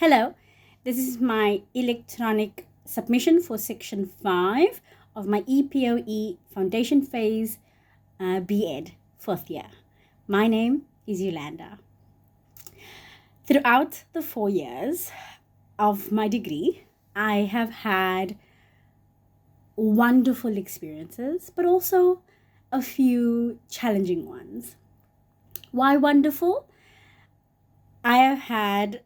Hello, this is my electronic submission for Section 5 of my Epoe Foundation Phase B.Ed, 4th year. My name is Yolanda. Throughout the 4 years of my degree, I have had wonderful experiences, but also a few challenging ones. Why wonderful? I have had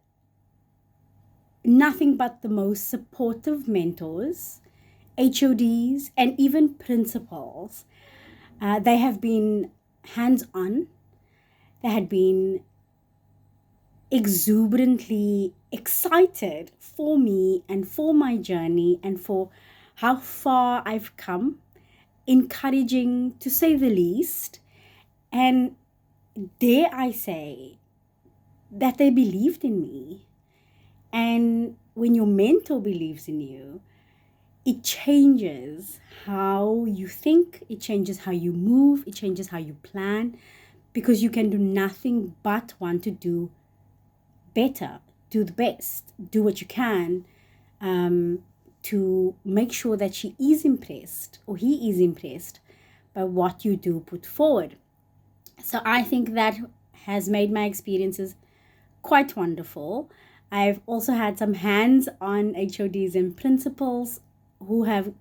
nothing but the most supportive mentors, HODs, and even principals. They have been hands-on. They had been exuberantly excited for me and for my journey and for how far I've come, encouraging to say the least, and dare I say that they believed in me. And when your mentor believes in you, it changes how you think, it changes how you move, it changes how you plan, because you can do nothing but want to do better, do the best, do what you can to make sure that she is impressed or he is impressed by what you do put forward. So I think that has made my experiences quite wonderful. I've also had some hands-on HODs and principals who have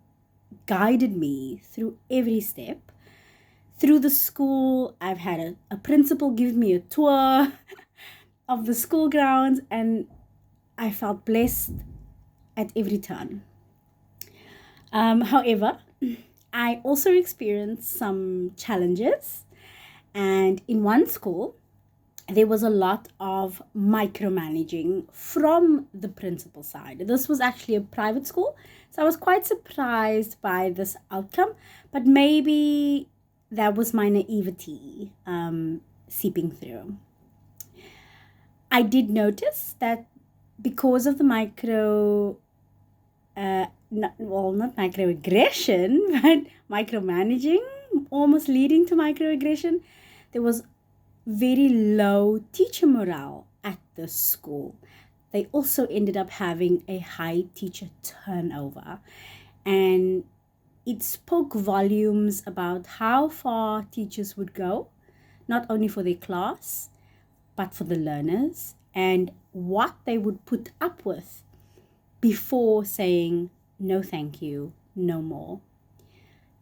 guided me through every step. Through the school, I've had a principal give me a tour of the school grounds, and I felt blessed at every turn. However, I also experienced some challenges, and in one school, there was a lot of micromanaging from the principal side. This was actually a private school, so I was quite surprised by this outcome, but maybe that was my naivety seeping through. I did notice that because of the not microaggression, but micromanaging, almost leading to microaggression, there was very low teacher morale at the school. They also ended up having a high teacher turnover, and it spoke volumes about how far teachers would go, not only for their class, but for the learners, and what they would put up with before saying, no thank you, no more.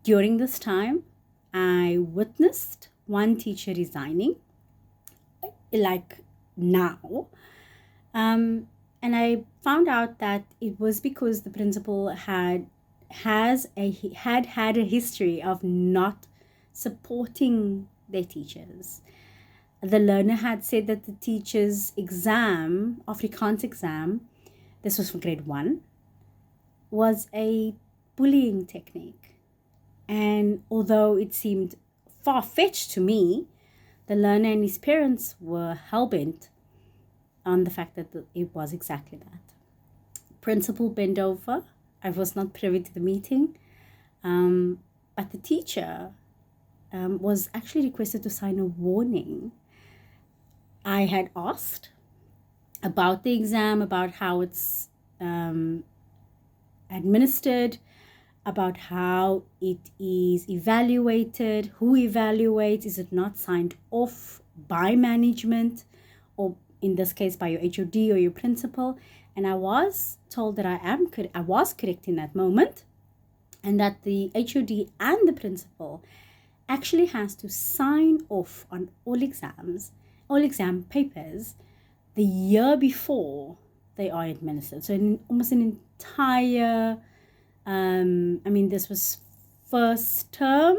During this time, I witnessed one teacher resigning, like now, and I found out that it was because the principal had had a history of not supporting their teachers. The learner had said that the teacher's exam, Afrikaans exam, this was for grade 1, was a bullying technique. And although it seemed far-fetched to me, the learner and his parents were hell-bent on the fact that it was exactly that. Principal bent over. I was not privy to the meeting, but the teacher was actually requested to sign a warning. I had asked about the exam, about how it's administered, about how it is evaluated, who evaluates, is it not signed off by management, or in this case by your HOD or your principal. And I was told that I was correct in that moment, and that the HOD and the principal actually has to sign off on all exam papers the year before they are administered. So almost an entire this was first term,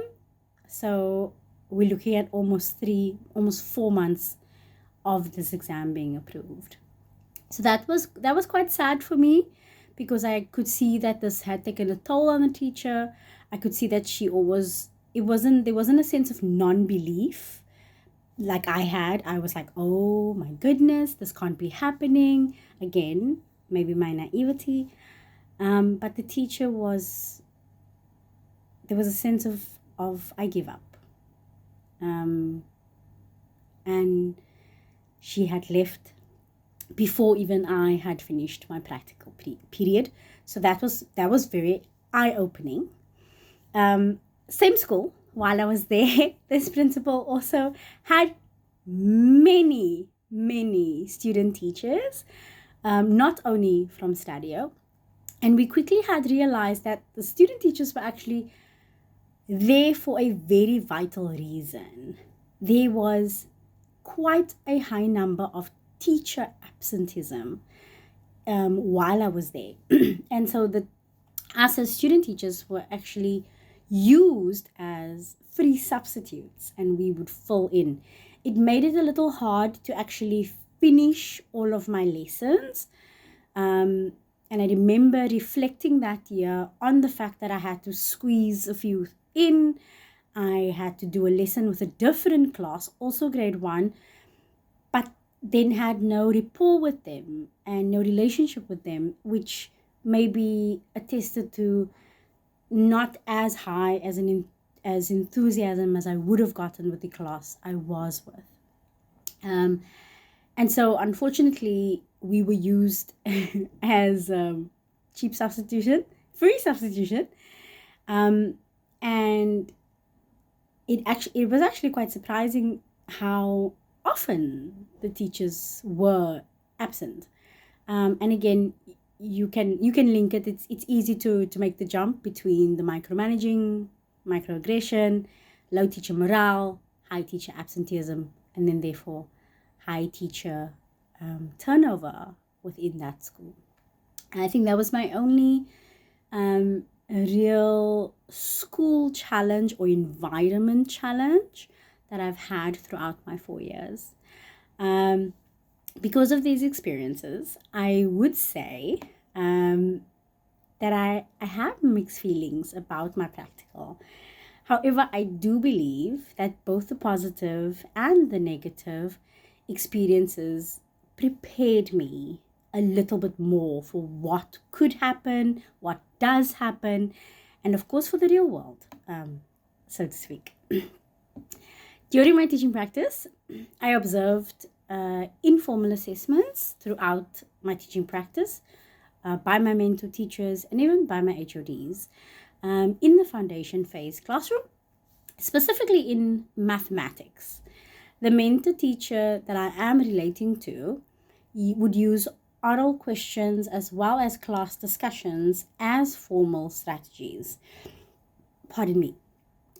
so we're looking at almost 4 months of this exam being approved. So that was quite sad for me, because I could see that this had taken a toll on the teacher. I could see that there wasn't a sense of non-belief like I had. I was like, oh my goodness, this can't be happening again. Maybe my naivety. But the teacher there was a sense of I give up. And she had left before even I had finished my practical period. So that was very eye-opening. Same school, while I was there, this principal also had many student teachers, not only from Stadio. And we quickly had realized that the student teachers were actually there for a very vital reason. There was quite a high number of teacher absenteeism while I was there. And so us as student teachers were actually used as free substitutes, and we would fill in. It made it a little hard to actually finish all of my lessons. And I remember reflecting that year on the fact that I had to squeeze a few in. I had to do a lesson with a different class, also grade 1, but then had no rapport with them and no relationship with them, which maybe attested to not as high as enthusiasm as I would have gotten with the class I was with. And so unfortunately, we were used as cheap substitution, free substitution. And it was actually quite surprising how often the teachers were absent. And again, you can link it. It's easy to make the jump between the micromanaging, microaggression, low teacher morale, high teacher absenteeism, and then therefore high teacher turnover within that school. And I think that was my only real school challenge or environment challenge that I've had throughout my 4 years. Because of these experiences, I would say that I have mixed feelings about my practical. However, I do believe that both the positive and the negative experiences prepared me a little bit more for what could happen, what does happen, and of course for the real world, so to speak. During my teaching practice, I observed informal assessments throughout my teaching practice by my mentor teachers and even by my HODs in the foundation phase classroom, specifically in mathematics. The mentor teacher that I am relating to would use oral questions as well as class discussions as formal strategies. Pardon me.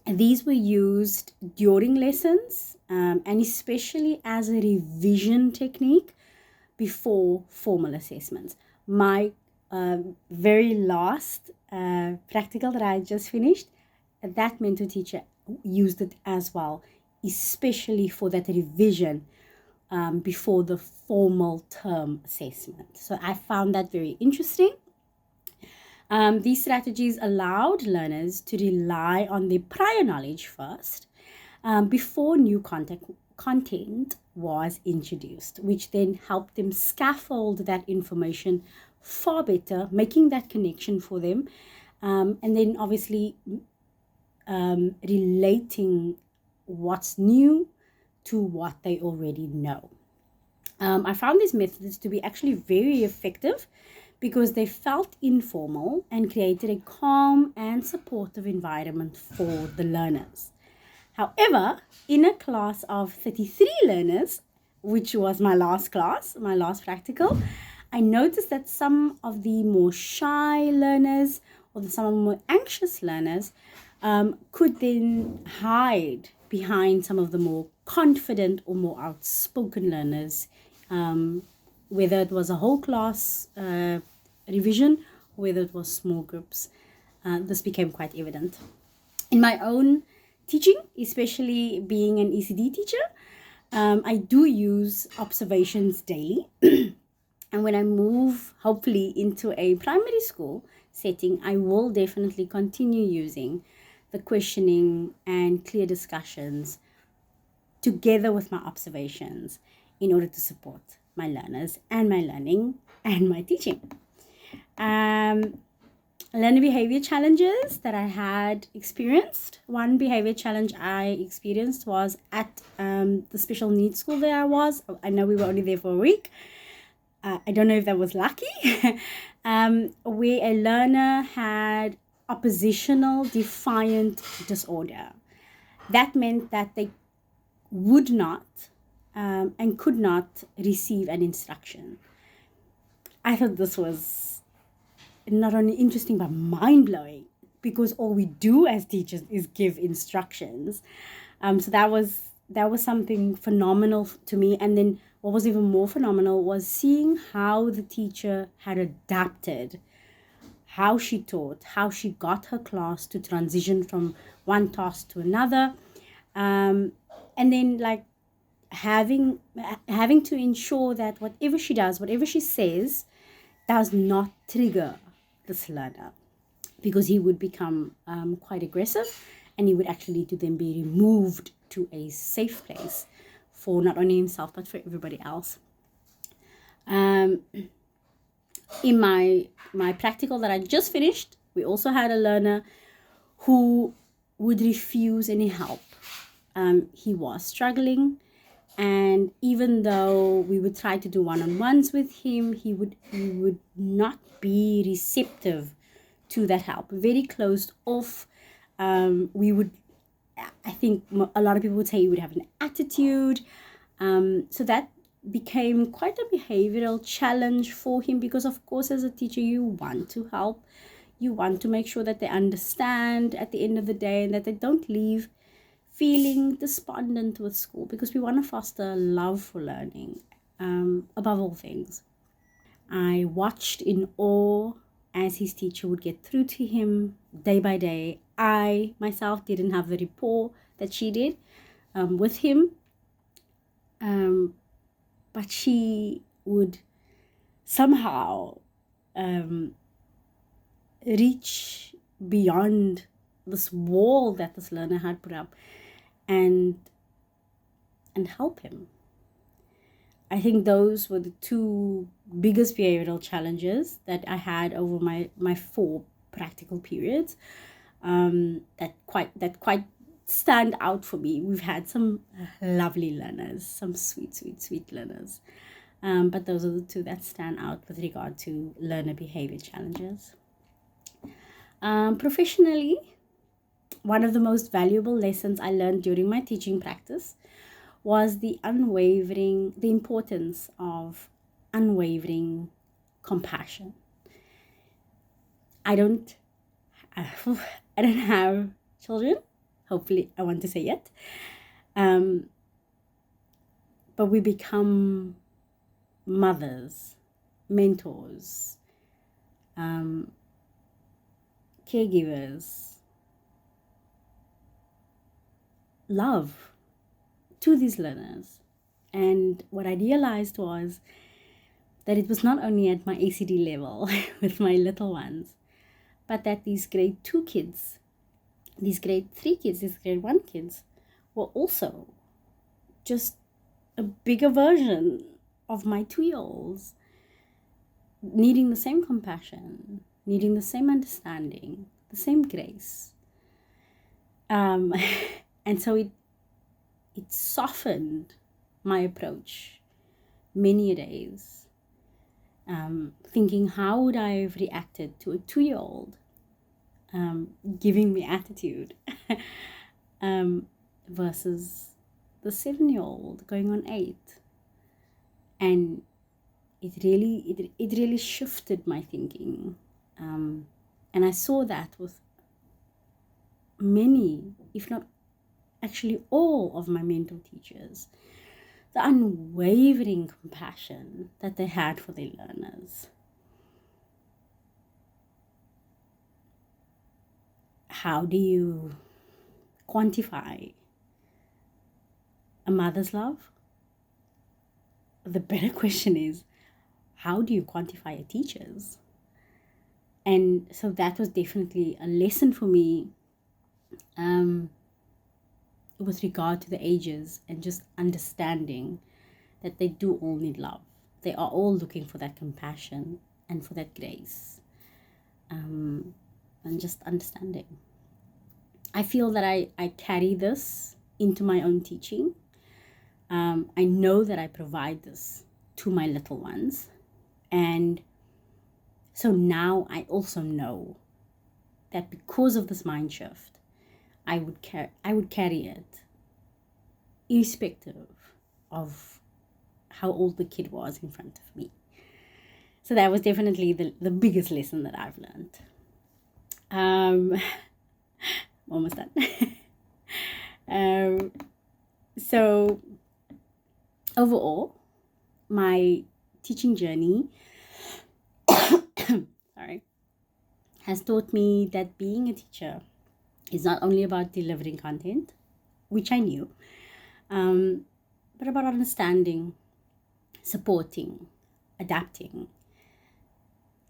These were used during lessons and especially as a revision technique before formal assessments. My very last practical that I just finished, that mentor teacher used it as well, especially for that revision before the formal term assessment. So I found that very interesting. These strategies allowed learners to rely on their prior knowledge first before new content was introduced, which then helped them scaffold that information far better, making that connection for them, and then obviously relating what's new to what they already know. I found these methods to be actually very effective because they felt informal and created a calm and supportive environment for the learners. However, in a class of 33 learners, which was my last class, my last practical, I noticed that some of the more shy learners or some of the more anxious learners could then hide behind some of the more confident or more outspoken learners, whether it was a whole class revision, whether it was small groups. This became quite evident. In my own teaching, especially being an ECD teacher, I do use observations daily. And when I move, hopefully, into a primary school setting, I will definitely continue using the questioning and clear discussions together with my observations in order to support my learners and my learning and my teaching. Learner behavior challenges that I had experienced. One behavior challenge I experienced was at the special needs school that I was. I know we were only there for a week. I don't know if that was lucky, where a learner had oppositional defiant disorder. That meant that they would not and could not receive an instruction. I thought this was not only interesting but mind-blowing, because all we do as teachers is give instructions. So that was something phenomenal to me. And then what was even more phenomenal was seeing how the teacher had adapted, how she taught, how she got her class to transition from one task to another, and then like having to ensure that whatever she does, whatever she says, does not trigger this learner, because he would become quite aggressive, and he would actually need to then be removed to a safe place for not only himself but for everybody else. In my practical that I just finished, we also had a learner who would refuse any help. He was struggling, and even though we would try to do one-on-ones with him, he would not be receptive to that help. Very closed off. I think a lot of people would say he would have an attitude. So that became quite a behavioral challenge for him, because of course as a teacher you want to help, you want to make sure that they understand at the end of the day, and that they don't leave feeling despondent with school, because we want to foster love for learning above all things. I watched in awe as his teacher would get through to him day by day. I myself didn't have the rapport that she did with him, but she would somehow reach beyond this wall that this learner had put up and help him. I think those were the two biggest behavioral challenges that I had over my 4 practical periods that quite stand out for me. We've had some lovely learners, some sweet learners, but those are the two that stand out with regard to learner behavior challenges. Professionally, one of the most valuable lessons I learned during my teaching practice was the importance of unwavering compassion. I don't have children, hopefully I want to say yet, but we become mothers, mentors, caregivers, love to these learners. And what I realized was that it was not only at my ACD level with my little ones, but that these grade 2 kids, these grade 3 kids, these grade 1 kids were also just a bigger version of my 2-year-olds, needing the same compassion, needing the same understanding, the same grace. And so it softened my approach many days, thinking how would I have reacted to a 2-year-old giving me attitude versus the 7-year-old going on 8. And it really shifted my thinking, and I saw that with many, if not actually all of my mentor teachers, the unwavering compassion that they had for their learners. How do you quantify a mother's love? The better question is, how do you quantify a teacher's? And so that was definitely a lesson for me with regard to the ages, and just understanding that they do all need love. They are all looking for that compassion and for that grace, and just understanding. I feel that I carry this into my own teaching. I know that I provide this to my little ones, And so now I also know that because of this mind shift, I would carry it irrespective of how old the kid was in front of me. So that was definitely the biggest lesson that I've learned. Almost done. So overall, my teaching journey has taught me that being a teacher is not only about delivering content, which I knew, but about understanding, supporting, adapting,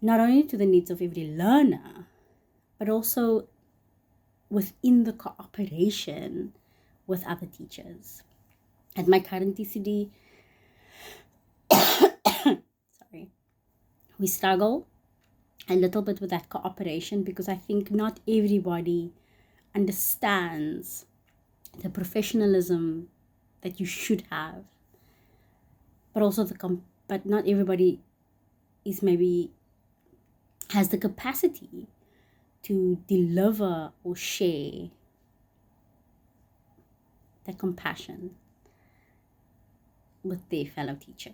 not only to the needs of every learner, but also within the cooperation with other teachers. At my current TCD, we struggle a little bit with that cooperation because I think not everybody understands the professionalism that you should have, but also but not everybody is maybe has the capacity to deliver or share that compassion with their fellow teacher.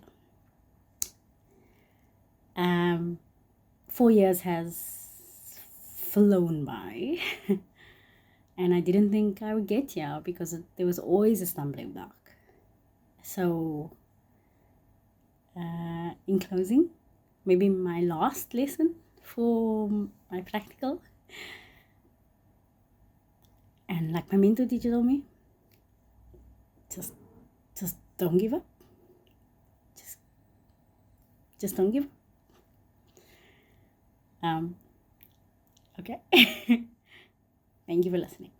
4 years has flown by and I didn't think I would get here because there was always a stumbling block. So in closing, maybe my last lesson for my practical, and like my mentor teacher told me, just don't give up. Just don't give up. Okay. Thank you for listening.